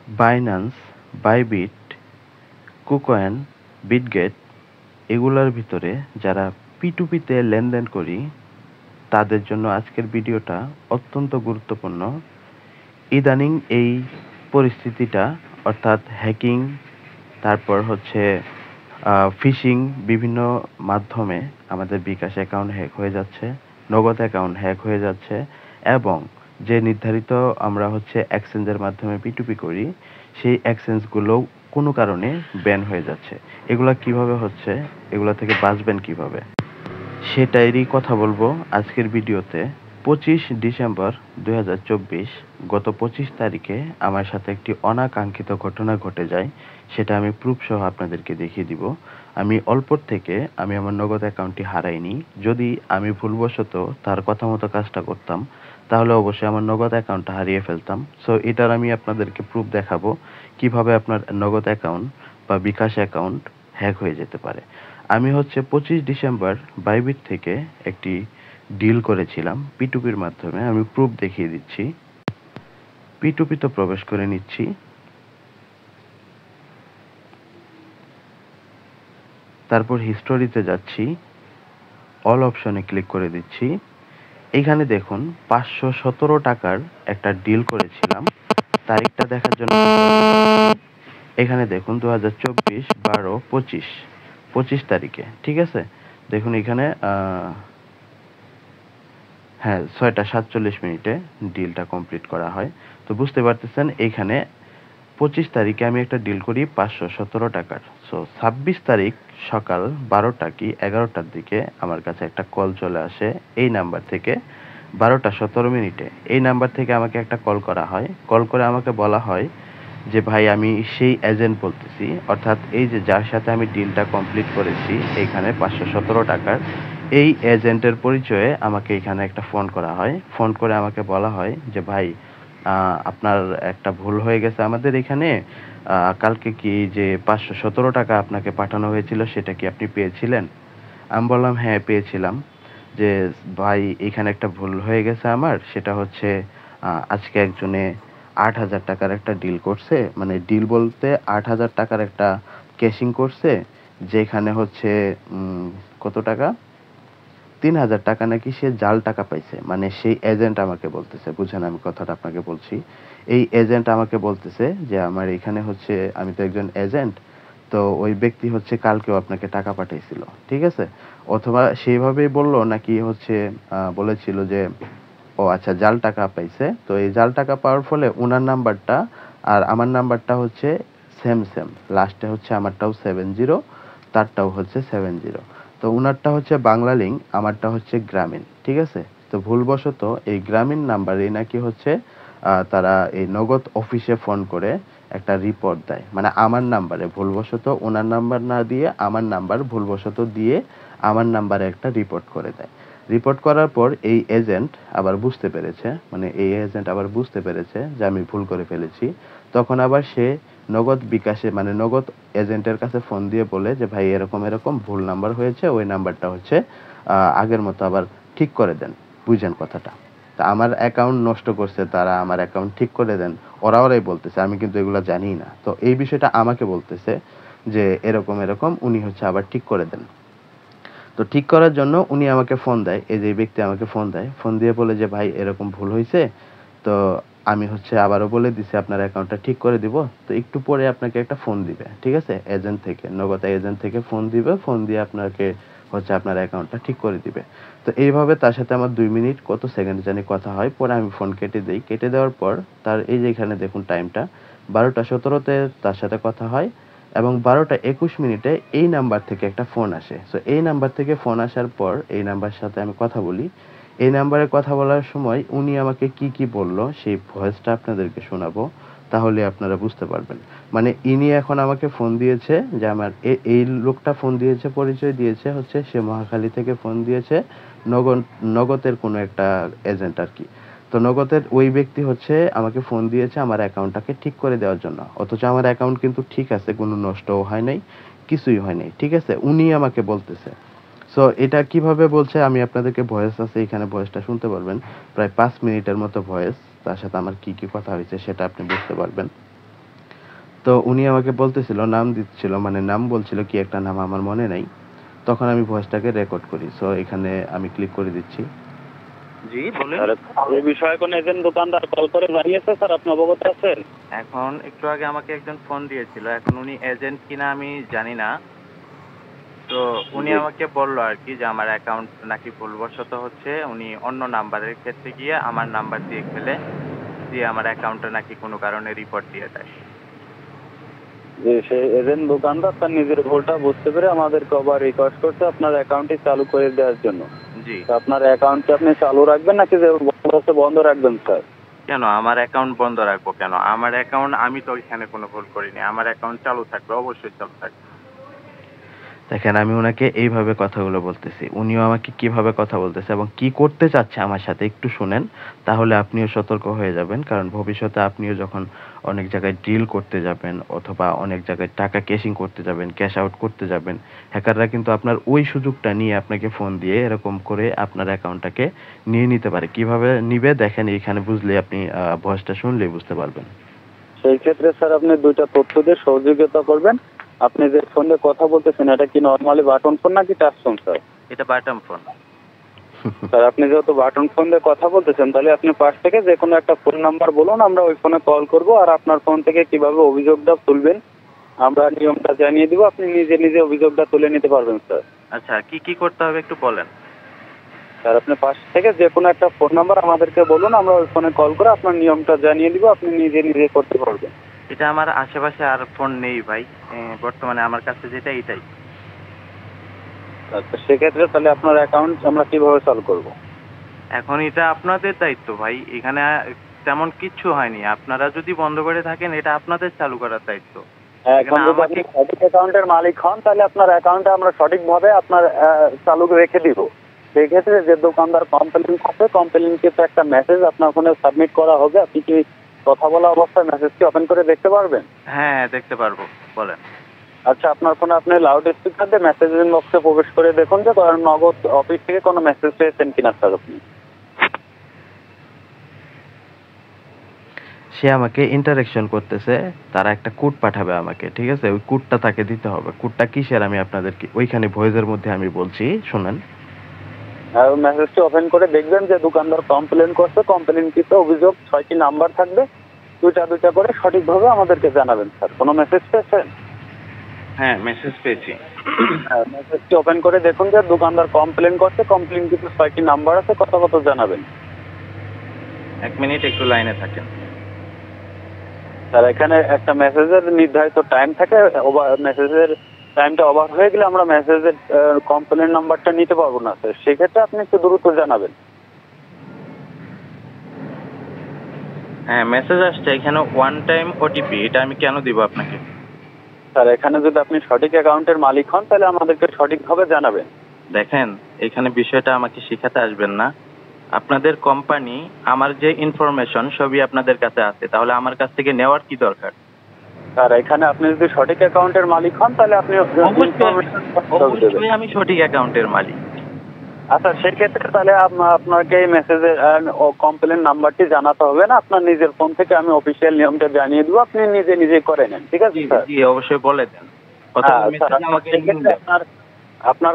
Binance, Bybit, KuCoin, Bitget এগুলোর ভিতরে যারা P2P-তে লেনদেন করি তাদের জন্য আজকের ভিডিওটা অত্যন্ত গুরুত্বপূর্ণ। ইদানিং এই পরিস্থিতিটা অর্থাৎ হ্যাকিং, তারপর হচ্ছে ফিশিং বিভিন্ন মাধ্যমে আমাদের বিকাশ অ্যাকাউন্ট হ্যাক হয়ে যাচ্ছে, নগদ অ্যাকাউন্ট হ্যাক হয়ে যাচ্ছে এবং যে নির্ধারিত আমরা হচ্ছে এক্সচেঞ্জের মাধ্যমে P2P করি সেই এক্সচেঞ্জগুলোও কোনো কারণে ব্যান হয়ে যাচ্ছে। এগুলা কিভাবে হচ্ছে, এগুলা থেকে বাঁচবেন কিভাবে সেটারই কথা বলবো আজকের ভিডিওতে। 25 ডিসেম্বর 2024 গত 25 তারিখে আমার সাথে একটি অনাকাঙ্ক্ষিত ঘটনা ঘটে যায়। সেটা আমি প্রুফ সহ আপনাদেরকে দেখিয়ে দিব। আমি অল্পর থেকে আমি আমার নগদ অ্যাকাউন্টটি হারাইনি। যদি আমি ভুলবশত তার কথা মতো কাজটা করতাম তাহলে অবশ্যই আমার নগদ অ্যাকাউন্টটা হারিয়ে ফেলতাম। সো এটার আমি আপনাদেরকে প্রুফ দেখাবো কিভাবে আপনার নগদ অ্যাকাউন্ট বা বিকাশ অ্যাকাউন্ট হ্যাক হয়ে যেতে পারে। আমি হচ্ছে 25 ডিসেম্বর বাইবিট থেকে একটি ডিল করেছিলাম P2P-র মাধ্যমে। আমি প্রুফ দেখিয়ে দিচ্ছি। P2P-তে প্রবেশ করে নিচ্ছি। তারপর হিস্টোরিতে যাচ্ছি, অল অপশনে ক্লিক করে দিচ্ছি। এখানে দেখুন 517 টাকার একটা ডিল করেছিলাম। তারিখটা দেখার জন্য এখানে দেখুন 2024 12 25 25 তারিখে, ঠিক আছে। দেখুন এখানে হ্যাঁ 6টা 47 মিনিটে ডিলটা কমপ্লিট করা হয়। তো বুঝতে পারতেছেন এইখানে 25 তারিখে আমি একটা ডিল করি 517 টাকার। সো 26 তারিখ সকাল 12টা কি 11টার দিকে আমার কাছে একটা কল চলে আসে এই নাম্বার থেকে। 12টা 17 মিনিটে এই নাম্বার থেকে আমাকে একটা কল করা হয়। কল করে আমাকে বলা হয় যে ভাই আমি সেই এজেন্ট বলতেছি, অর্থাৎ এই যে যার সাথে আমি ডিলটা কমপ্লিট করেছি এইখানে 517 টাকার, এই এজেন্টের পরিচয়ে আমাকে এখানে একটা ফোন করা হয়। ফোন করে আমাকে বলা হয় যে ভাই আপনার একটা ভুল হয়ে গেছে আমাদের এখানে। কালকে কি যে 517 টাকা আপনাকে পাঠানো হয়েছিল সেটা কি আপনি পেয়েছিলেন? আমি বললাম হ্যাঁ পেয়েছিলাম। যে ভাই এখানে একটা ভুল হয়ে গেছে আমার, সেটা হচ্ছে আজকে একজনে 8,000 টাকার একটা ডিল করছে, মানে ডিল বলতে 8,000 টাকার একটা ক্যাশিং করছে, যেখানে হচ্ছে কত টাকা 3,000 টাকা নাকি সে জাল টাকা পাইছে। মানে সেই এজেন্ট আমাকে বলতেছে, বুঝেন আমি কথাটা আপনাকে বলছি। এই এজেন্ট আমাকে বলতেছে যে আমার এখানে হচ্ছে আমি তো একজন এজেন্ট, তো ওই ব্যক্তি হচ্ছে কালকেও আপনাকে টাকা পাঠাইছিল, ঠিক আছে। অথবা সেইভাবেই বললো নাকি হচ্ছে বলেছিল যে ও আচ্ছা জাল টাকা পাইছে, তো এই জাল টাকা পাওয়ার ফলে উনার নাম্বারটা আর আমার নাম্বারটা হচ্ছে সেম সেম, লাস্টে হচ্ছে আমারটাও 70, তারটাও হচ্ছে 70। তো উনারটা হচ্ছে বাংলা লিঙ্ক, আমারটা হচ্ছে গ্রামীণ, ঠিক আছে। তো ভুলবশত এই গ্রামীণ নাম্বারে নাকি হচ্ছে তারা এই নগদ অফিসে ফোন করে একটা রিপোর্ট দেয়, মানে আমার নাম্বারে ভুলবশত ওনার নাম্বার না দিয়ে আমার নাম্বার ভুলবশত দিয়ে আমার নাম্বারে একটা রিপোর্ট করে দেয়। রিপোর্ট করার পর এই এজেন্ট আবার বুঝতে পেরেছে, মানে এই এজেন্ট আবার বুঝতে পেরেছে যে আমি ভুল করে ফেলেছি। তখন আবার সে নগদ বিকাশে মানে নগদ এজেন্টের কাছে ফোন দিয়ে বলে যে ভাই এরকম এরকম ভুল নাম্বার হয়েছে, ওই নাম্বারটা হচ্ছে আগের মতো আবার ঠিক করে দেন। বুঝেন কথাটা। তা আমার অ্যাকাউন্ট নষ্ট করছে তারা, আমার অ্যাকাউন্ট ঠিক করে দেন। ওরাই বলতেছে, আমি কিন্তু এগুলো জানি না। তো এই বিষয়টা আমাকে বলতেছে যে এরকম এরকম উনি হচ্ছে আবার ঠিক করে দেন। তো ঠিক করার জন্য উনি আমাকে ফোন দেয়, এই যে ব্যক্তি আমাকে ফোন দেয়, ফোন দিয়ে বলে যে ভাই এরকম ভুল হয়েছে। তো আমি হচ্ছে আবারও বলে দিছি আপনার অ্যাকাউন্টটা ঠিক করে দিব, তো একটু পরে আপনাকে একটা ফোন দিবে, ঠিক আছে। এজেন্ট থেকে, নগদ এজেন্ট থেকে ফোন দিবে, ফোন দিয়ে আপনাকে হচ্ছে আপনার অ্যাকাউন্টটা ঠিক করে দিবে। তো এইভাবে তার সাথে আমার 2 মিনিট কত সেকেন্ড জানি কথা হয়, পরে আমি ফোন কেটে দিই। কেটে দেওয়ার পর তার এই যে এখানে দেখুন টাইমটা 12টা 17-তে তার সাথে কথা হয় এবং 12টা 21 মিনিটে এই নাম্বার থেকে একটা ফোন আসে। সো এই নাম্বার থেকে ফোন আসার পর এই নাম্বার সাথে আমি কথা বলি। এই নাম্বারে কথা বলার সময় উনি আমাকে কি কি বলল সেই ভয়েসটা আপনাদেরকে শোনাবো, তাহলে আপনারা বুঝতে পারবেন। মানে ইনি এখন আমাকে ফোন দিয়েছে যে আমার এই লোকটা ফোন দিয়েছে, পরিচয় দিয়েছে হচ্ছে সে মহাখালী থেকে ফোন দিয়েছে, নগদ নগদের কোনো একটা এজেন্ট আর কি। তো নগদের ওই ব্যক্তি হচ্ছে আমাকে ফোন দিয়েছে আমার অ্যাকাউন্টটাকে ঠিক করে দেওয়ার জন্য, অথচ আমার অ্যাকাউন্ট কিন্তু ঠিক আছে, কোনো নষ্টও হয় নাই, কিছুই হয় নাই, ঠিক আছে। উনি আমাকে বলতেছে। সো এটা কিভাবে বলছে আমি আপনাদেরকে ভয়েস আছে এখানে, ভয়েসটা শুনতে পারবেন। প্রায় 5 মিনিটের মতো ভয়েস, তার সাথে আমার কি কি কথা হয়েছে সেটা আপনি বুঝতে পারবেন। তো উনি আমাকে বলতেছিল, নাম দিচ্ছিল, মানে নাম বলছিল কি একটা নাম, আমার মনে নাই। তখন আমি ভয়েসটাকে রেকর্ড করি। সো এখানে আমি ক্লিক করে দিচ্ছি। জি বলেন। স্যার এই বিষয়ে কোন এজেন্ট দোকানদার কল করে জানিয়েছে স্যার, আপনি অবগত আছেন? এখন একটু আগে আমাকে একজন ফোন দিয়েছিল, এখন উনি এজেন্ট কিনা আমি জানি না। তো উনি জি। আমাকে বললো আর কি যে আমার অ্যাকাউন্ট নাকি ভুলবশত হচ্ছে, উনি অন্য নাম্বারের ক্ষেত্রে গিয়ে আমার নাম্বার দিয়ে ফেলে দিয়ে আমার অ্যাকাউন্টে নাকি কোনো কারণে রিপোর্ট দিয়ে দেয়। যে সে এজেন্ট দোকানদার তার নিজের ভুলটা বুঝতে পেরে আমাদেরকে আবার রিকোয়েস্ট করছে আপনার অ্যাকাউন্টটি চালু করে দেওয়ার জন্য। জি। তো আপনার অ্যাকাউন্টটি আপনি চালু রাখবেন নাকি যে বন্ধ রাখবেন স্যার? কেন আমার অ্যাকাউন্ট বন্ধ রাখবো কেন? আমার অ্যাকাউন্ট, আমি তো এখানে কোনো ভুল করিনি, আমার অ্যাকাউন্ট চালু থাকবে, অবশ্যই চালু থাকবে। দেখেন, আমি ওনাকে এইভাবে কথাগুলো বলতেছি, উনিও আমাকে কিভাবে কথা বলতেছে এবং কি করতে চাচ্ছে আমার সাথে একটু শুনেন, তাহলে আপনিও সতর্ক হয়ে যাবেন। কারণ ভবিষ্যতে আপনিও যখন অনেক জায়গায় ডিল করতে যাবেন অথবা অনেক জায়গায় টাকা ক্যাশিং করতে যাবেন, ক্যাশ আউট করতে যাবেন, হ্যাকাররা কিন্তু আপনার ওই সুযোগটা নিয়ে আপনাকে ফোন দিয়ে এরকম করে আপনার অ্যাকাউন্টটাকে নিয়ে নিতে পারে। কিভাবে নিবে দেখেন, এইখানে বুঝলে আপনি ভয়েসটা শুনলেই বুঝতে পারবেন। সেই ক্ষেত্রে স্যার আপনি দুইটা তথ্য দিয়ে সহযোগিতা করবেন। আপনি যে ফোনে কথা বলতেছেন এটা কি নর্মালি বাটন ফোন নাকি টাচ ফোন স্যার? এটা বাটন ফোন। স্যার আপনি যেহেতু বাটন ফোন দিয়ে কথা বলতেছেন, তাহলে আপনি পাশ থেকে যে কোনো একটা ফোন নাম্বার বলুন, আমরা ওই ফোনে কল করব। আর আপনার ফোন থেকে কিভাবে অভিযোগটা তুলবেন আমরা নিয়মটা জানিয়ে দিব, আপনি নিজে নিজে অভিযোগটা তুলে নিতে পারবেন স্যার। আচ্ছা, কি কি করতে হবে একটু বলেন। স্যার আপনি পাশ থেকে যে কোনো একটা ফোন নাম্বার আমাদেরকে বলুন, আমরা ওই ফোনে কল করে আপনার নিয়মটা জানিয়ে দিব, আপনি নিজে নিজে করতে পারবেন। এটা আমার আশেপাশে আর ফোন নেই ভাই, বর্তমানে আমার কাছে যেটা এটাই। আচ্ছা, সেক্ষেত্রে তাহলে আপনার অ্যাকাউন্ট আমরা কিভাবে চালু করব? এখন এটা আপনাদের দায়িত্ব ভাই, এখানে তেমন কিচ্ছু হয়নি, আপনারা যদি বন্ধ করে থাকেন এটা আপনাদের চালু করার দায়িত্ব। এখন যদি আপনি সঠিক অ্যাকাউন্টের মালিক হন, তাহলে আপনার অ্যাকাউন্টে আমরা সঠিকভাবে আপনার চালু রেখে দিব। সেই ক্ষেত্রে যে দোকানদার কমপ্লেইন করবে, কমপ্লেইনকে তো একটা মেসেজ আপনার ফোনে সাবমিট করা হবে। আপনি কি কথা বলা অবস্থায় মেসেজটি ওপেন করে দেখতে পারবেন? হ্যাঁ দেখতে পারবো, বলেন। আচ্ছা, আপনার ফোনে আপনি লাউড স্পিকার দিয়ে মেসেজ বক্সে প্রবেশ করে দেখুন যে নগদ অফিস থেকে কোনো মেসেজ পেয়েছেন কিনা স্যার আপনি। সে আমাকে ইন্টারেকশন করতেছে, তারা একটা কোড পাঠাবে আমাকে, ঠিক আছে? ওই কোডটা তাকে দিতে হবে। কোডটা কিসের আমি আপনাদেরকে ওইখানে ভয়েসের মধ্যে আমি বলছি, শুনেন। আর ওই মেসেজটি ওপেন করে দেখবেন যে দোকানদার কমপ্লেন করছে, কমপ্লেনটিতে অভিযোগ 6টি নাম্বার থাকবে, দুইটা করে সঠিকভাবে আমাদেরকে জানাবেন স্যার। কোনো মেসেজ পেয়েছেন? হ্যাঁ মেসেজ পেয়েছি। মেসেজটি ওপেন করে দেখুন যে দোকানদার কমপ্লেন করছে, কমপ্লেনটিতে 6টি নাম্বার আছে, কত জানাবেন। 1 মিনিট একটু লাইনে থাকেন। স্যার এখানে একটা মেসেজের নির্ধারিত টাইম থাকে, মেসেজের টাইমটা ওভার হয়ে গেলে আমরা মেসেজের কমপ্লেন নাম্বারটা নিতে পারবো না স্যার, সেক্ষেত্রে আপনি একটু দ্রুত জানাবেন। হ্যাঁ মেসেজ আসছে এখানে, ওয়ান টাইম ওটিপি, এটা আমি কেন দিব আপনাকে? স্যার এখানে যদি আপনি সঠিক অ্যাকাউন্টের মালিক হন, তাহলে আমাদেরকে সঠিকভাবে জানাবেন। দেখেন, এখানে বিষয়টা আমাকে শেখাতে আসবেন না। আপনাদের কোম্পানি, আমার যে ইনফরমেশন সবই আপনাদের কাছে আছে, তাহলে আমার কাছ থেকে নেওয়ার কি দরকার? স্যার এখানে আপনি যদি সঠিক অ্যাকাউন্টের মালিক হন, তাহলে আপনি অবশ্যই আমি সঠিক অ্যাকাউন্টের মালিক। আচ্ছা, সেক্ষেত্রে তাহলে আপনাকে এই মেসেজের কমপ্লেন নাম্বারটি জানাতে হবে না, আপনার নিজের ফোন থেকে আমি অফিসিয়াল নিয়মটা জানিয়ে দেবো, আপনি নিজে করে নেন, ঠিক আছে স্যার? জি অবশ্যই বলে দেন। আপনার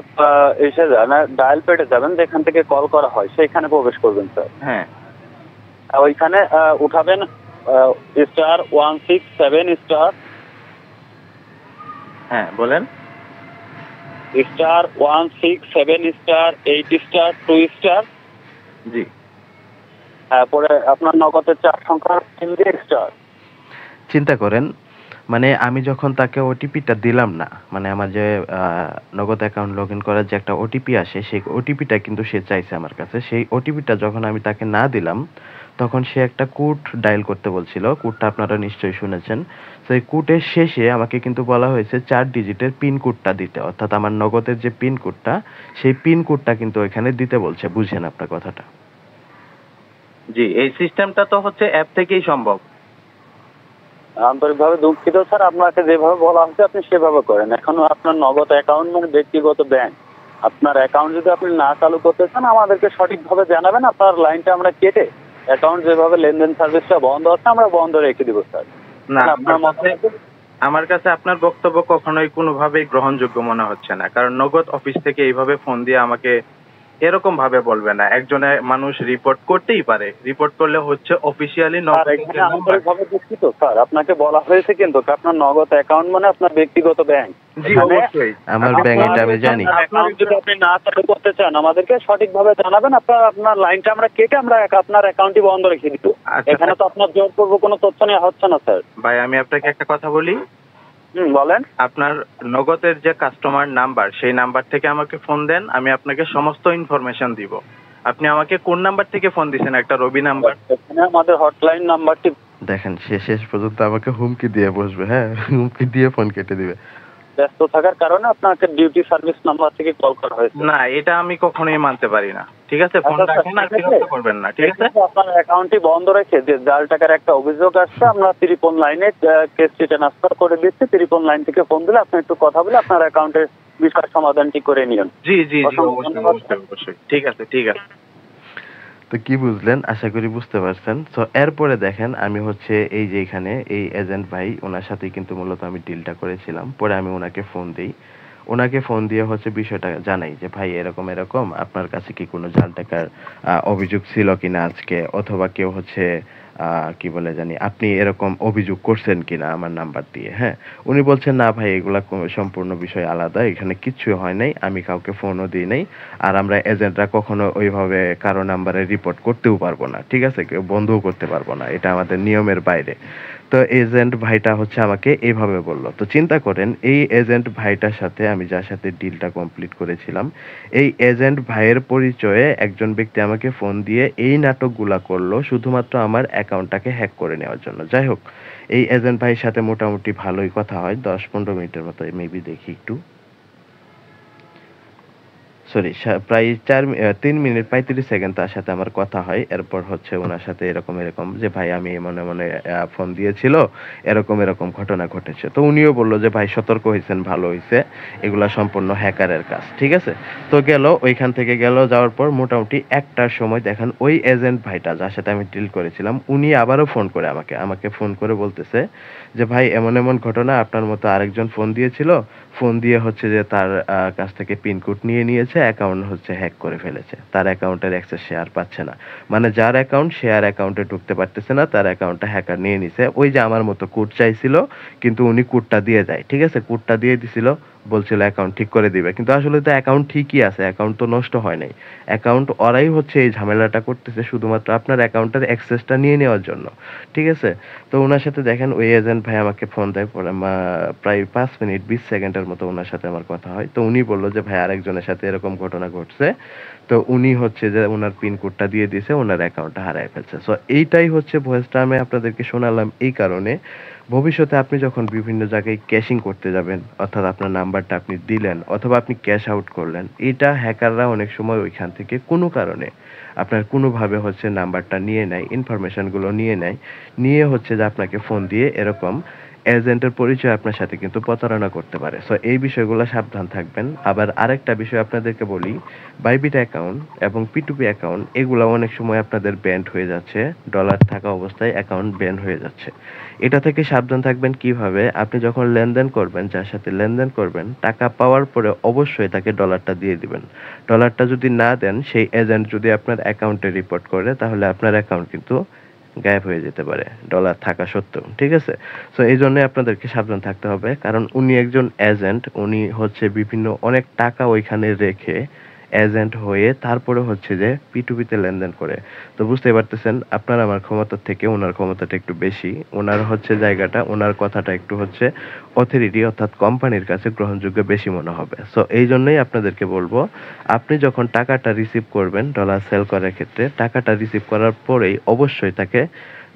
এসে যান, ডায়াল পেডে যাবেন, যেখান থেকে কল করা হয় সেইখানে প্রবেশ করবেন স্যার। হ্যাঁ ওইখানে উঠাবেন *167*, হ্যাঁ বলেন। *167*8*2*। জি। তারপরে আপনার নগদের 4 সংখ্যার পিন দিয়ে স্টার। চিন্তা করেন, মানে আমি যখন তাকে ওটিপিটা দিলাম না, মানে আমার যে নগদ অ্যাকাউন্ট লগ ইন করার যে একটা ওটিপি আসে, সেই ওটিপিটা কিন্তু সে চাইছে আমার কাছে। সেই ওটিপিটা যখন আমি তাকে না দিলাম, তখন সে একটা কোড ডায়াল করতে বলছিল। কোডটা আপনারা নিশ্চয়ই শুনেছেন। সেই কোডের শেষে আমাকে কিন্তু বলা হয়েছে 4 ডিজিটের পিন কোডটা দিতে, অর্থাৎ আমার নগদের যে পিন কোডটা, সেই পিন কোডটা কিন্তু এখানে দিতে বলছে। বুঝছেন আপনার কথাটা? জি, এই সিস্টেমটা তো হচ্ছে অ্যাপ থেকেই সম্ভব। আন্তরিকভাবে দুঃখিত স্যার, আপনাকে যেভাবে বলা হচ্ছে আপনি সেভাবে করেন। এখনো আপনার নগদ অ্যাকাউন্ট মানে ব্যক্তিগত ব্যাংক, আপনার অ্যাকাউন্ট যদি আপনি না চালু করতে চান আমাদেরকে সঠিকভাবে জানাবেন, আপনার লাইনটা আমরা কেটে অ্যাকাউন্ট যেভাবে লেনদেন সার্ভিসটা বন্ধ আছে আমরা বন্ধ রেখে দিব স্যার। না, আপনার মতে আমার কাছে আপনার বক্তব্য কখনোই কোনোভাবেই গ্রহণযোগ্য মনে হচ্ছে না, কারণ নগদ অফিস থেকে এইভাবে ফোন দিয়ে আমাকে এরকম ভাবে বলবে না। একজনে মানুষ রিপোর্ট করতেই পারে, রিপোর্ট করলে হচ্ছে অফিসিয়ালি স্যার এখানে আন্তরিকভাবে দুঃখিত স্যার, আপনাকে বলা হয়েছে কিন্তু আপনার নগদ অ্যাকাউন্ট মানে আপনার ব্যক্তিগত ব্যাংক। জি অবশ্যই। আমার ব্যাংক এটা আমি জানি। অ্যাকাউন্ট যদি আপনি না চালু করতে চান আমাদেরকে সঠিকভাবে জানাবেন, আপনার লাইনটা আমরা কেটে আমরা আপনার অ্যাকাউন্টই বন্ধ রেখে দিব। আচ্ছা, এখানে তো আপনার জোর করবো কোনো তথ্য নেওয়া হচ্ছে না স্যার। ভাই আমি আপনাকে একটা কথা বলি, বলেন। আপনার নগদের যে কাস্টমার নাম্বার সেই নাম্বার থেকে আমাকে ফোন দেন, আমি আপনাকে সমস্ত ইনফরমেশন দিব। আপনি আমাকে কোন নাম্বার থেকে ফোন দিছেন? একটা রবি নাম্বার। এখানে আমাদের হটলাইন নাম্বারটি দেখেন সে শেষ পর্যন্ত আমাকে হুমকি দিয়ে বসবে, হ্যাঁ হুমকি দিয়ে ফোন কেটে দিবে। ব্যস্ত থাকার কারণে আপনাকে ডিউটি সার্ভিস নাম্বার থেকে কল করা হয়েছে। না, এটা আমি কখনোই মানতে পারি না। ঠিক আছে, ফোন আচ্ছা, রাখেন আর ঠিক আছে। বিরক্ত করবেন না। ঠিক আছে, আপনার অ্যাকাউন্টটি বন্ধ রেখে যে জাল টাকার একটা অভিযোগ আসছে, আমরা 53 লাইনে কেসটি ট্রান্সফার করে দিচ্ছি। 53 লাইন থেকে ফোন দিলে আপনি একটু কথা বলে আপনার অ্যাকাউন্টের বিষয় সমাধানটি করে নিন। জি জি জি, অসংখ্য অবশ্যই ধন্যবাদ। অবশ্যই অবশ্যই। ঠিক আছে ঠিক আছে। তো কি বুঝলেন, আশা করি বুঝতে পারছেন। তো এরপরে দেখেন আমি হচ্ছে এই যে এখানে এই এজেন্ট ভাই ওনার সাথেই কিন্তু মূলত আমি ডিলটা করেছিলাম। পরে আমি ওনাকে ফোন দিই, ওনাকে ফোন দিয়ে হচ্ছে বিষয়টা জানাই যে ভাই এরকম এরকম আপনার কাছে কি কোনো জাল টাকার অভিযোগ ছিল কিনা আজকে, অথবা কেউ হচ্ছে কি বলে জানি আপনি এরকম অভিযোগ করছেন কিনা আমার নাম্বার দিয়ে। হ্যাঁ, উনি বলছেন না ভাই এগুলা সম্পূর্ণ বিষয় আলাদা, এখানে কিচ্ছু হয় নাই, আমি কাউকে ফোনও দিই নাই, আর আমরা এজেন্টরা কখনো ওইভাবে কারো নাম্বারে রিপোর্ট করতেও পারবো না, ঠিক আছে, কেউ বন্ধও করতে পারবো না, এটা আমাদের নিয়মের বাইরে। তো এজেন্ট ভাইটা হচ্ছে আমাকে এইভাবে বললো। তো চিন্তা করেন এই এজেন্ট ভাইটার সাথে আমি যার সাথে ডিলটা কমপ্লিট করেছিলাম, এই এজেন্ট ভাইয়ের পরিচয়ে একজন ব্যক্তি আমাকে ফোন দিয়ে এই নাটকগুলা করলো শুধুমাত্র আমার অ্যাকাউন্টটাকে হ্যাক করে নেওয়ার জন্য। যাই হোক, এই এজেন্ট ভাইয়ের সাথে মোটামুটি ভালোই কথা হয়, 10-15 মিনিটের মতো মেবি, দেখি একটু, সরি প্রায় 3 মিনিট 35 সেকেন্ড তার সাথে আমার কথা হয়। এরপর হচ্ছে ওনার সাথে এরকম এরকম যে ভাই আমি মনে মনে ফোন দিয়েছিল, এরকম এরকম ঘটনা ঘটেছে। তো উনিও বললো যে ভাই সতর্ক হয়েছেন, ভালো হয়েছে, এগুলা সম্পূর্ণ হ্যাকারের কাজ। ঠিক আছে, তো গেল, ওইখান থেকে গেল, যাওয়ার পর মোটামুটি 1টার সময় দেখেন ওই এজেন্ট ভাইটা যার সাথে আমি ডিল করেছিলাম উনি আবারও ফোন করে আমাকে ফোন করে বলতেছে যে ভাই এমন এমন ঘটনা, আপনার মতো আরেকজন ফোন দিয়েছিল, ফোন দিয়ে হচ্ছে যে তার কাছ থেকে পিনকোড নিয়ে নিয়েছে, অ্যাকাউন্ট হচ্ছে হ্যাক করে ফেলেছে, তার অ্যাকাউন্টের অ্যাক্সেস শেয়ার পাচ্ছে না, মানে যার অ্যাকাউন্ট শেয়ার অ্যাকাউন্টে ঢুকতে পারতেছে না, তার অ্যাকাউন্টটা হ্যাকার নিয়ে নিছে। ওই যে আমার মতো কোড চাইছিল, কিন্তু উনি কোডটা দিয়ে যায়, ঠিক আছে, কোডটা দিয়ে দিছিল, বলছিল অ্যাকাউন্ট ঠিক করে দিবে, কিন্তু আসলে তো অ্যাকাউন্ট ঠিকই আছে, অ্যাকাউন্ট তো নষ্ট হয় নাই। অ্যাকাউন্ট ওরাই হচ্ছে এই ঝামেলাটা করতেছে শুধুমাত্র আপনার অ্যাকাউন্টের অ্যাক্সেসটা নিয়ে নেওয়ার জন্য। ঠিক আছে, তো ওনার সাথে দেখেন ওই এজেন্ট ভাই আমাকে ফোন দেয়, পরে প্রায় 5 মিনিট 20 সেকেন্ডের মতো ওনার সাথে আমার কথা হয়। তো উনি বললো যে ভাই আরেকজনের সাথে এরকম ঘটনা ঘটছে, তো উনি হচ্ছে যে ওনার পিন কোডটা দিয়ে দিয়েছে, ওনার অ্যাকাউন্টটা হারায় ফেলছে। সো এইটাই হচ্ছে ভয়েসটা আমি আপনাদেরকে শোনালাম এই কারণে, ভবিষ্যতে আপনি যখন বিভিন্ন জায়গায় ক্যাশিং করতে যাবেন, অর্থাৎ আপনার নাম্বারটা আপনি দিলেন অথবা আপনি ক্যাশ আউট করলেন, এটা হ্যাকাররা অনেক সময় ওইখান থেকে কোনো কারণে আপনার কোনোভাবে হচ্ছে নাম্বারটা নিয়ে নেয়, ইনফরমেশনগুলো নিয়ে নেয়, নিয়ে হচ্ছে যে আপনাকে ফোন দিয়ে এরকম এজেন্টের পরিচয় আপনার সাথে কিন্তু প্রতারণা করতে পারে। সো এই বিষয়গুলো সাবধান থাকবেন। আবার আরেকটা বিষয় আপনাদেরকে বলি, বাইবিট অ্যাকাউন্ট এবং P2P অ্যাকাউন্ট এগুলো অনেক সময় আপনাদের ব্যান্ড হয়ে যাচ্ছে, ডলার থাকা অবস্থায় অ্যাকাউন্ট ব্যান্ড হয়ে যাচ্ছে। এটা থেকে সাবধান থাকবেন কিভাবে, আপনি যখন লেনদেন করবেন, যার সাথে লেনদেন করবেন, টাকা পাওয়ার পরে অবশ্যই তাকে ডলারটা দিয়ে দিবেন। ডলারটা যদি না দেন, সেই এজেন্ট যদি আপনার অ্যাকাউন্টে রিপোর্ট করে, তাহলে আপনার অ্যাকাউন্ট কিন্তু গায়েব হয়ে যেতে পারে ডলার থাকা সত্ত্বেও। ঠিক আছে, সো এই জন্য আপনাদেরকে সাবধান থাকতে হবে, কারণ উনি একজন এজেন্ট, উনি হচ্ছে বিভিন্ন অনেক টাকা ওইখানে রেখে এজেন্ট হয়ে তারপরে হচ্ছে যে P2P-তে লেনদেন করে। তো বুঝতেই পারতেছেন আপনার আমার ক্ষমতার থেকে ওনার ক্ষমতাটা একটু বেশি, ওনার হচ্ছে জায়গাটা, ওনার কথাটা একটু হচ্ছে অথরিটি অর্থাৎ কোম্পানির কাছে গ্রহণযোগ্য বেশি মনে হবে। সো এই জন্যই আপনাদেরকে বলবো, আপনি যখন টাকাটা রিসিভ করবেন ডলার সেল করার ক্ষেত্রে, টাকাটা রিসিভ করার পরেই অবশ্যই তাকে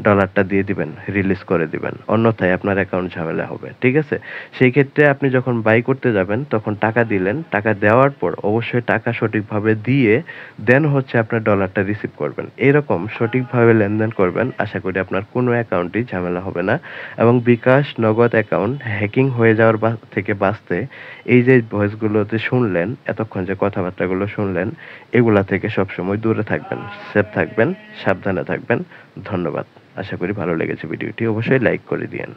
ডলারটা দিয়ে দিবেন, রিলিজ করে দিবেন, অন্যথায় আপনার অ্যাকাউন্ট ঝামেলা হবে। ঠিক আছে, সেই ক্ষেত্রে আপনি যখন বাই করতে যাবেন তখন টাকা দিলেন, টাকা দেওয়ার পর অবশ্যই টাকা সঠিকভাবে দিয়ে দেন হচ্ছে আপনার ডলারটা রিসিভ করবেন। এরকম সঠিকভাবে লেনদেন করবেন, আশা করি আপনার কোনো অ্যাকাউন্টই ঝামেলা হবে না। এবং বিকাশ নগদ অ্যাকাউন্ট হ্যাকিং হয়ে যাওয়ার থেকে বাঁচতে এই যে ভয়েসগুলোতে শুনলেন, এতক্ষণ যে কথাবার্তাগুলো শুনলেন, এগুলা থেকে সবসময় দূরে থাকবেন, সেফ থাকবেন, সাবধানে থাকবেন। ধন্যবাদ। আশা করি ভালো লেগেছে ভিডিওটি, অবশ্যই লাইক করে দিয়েন।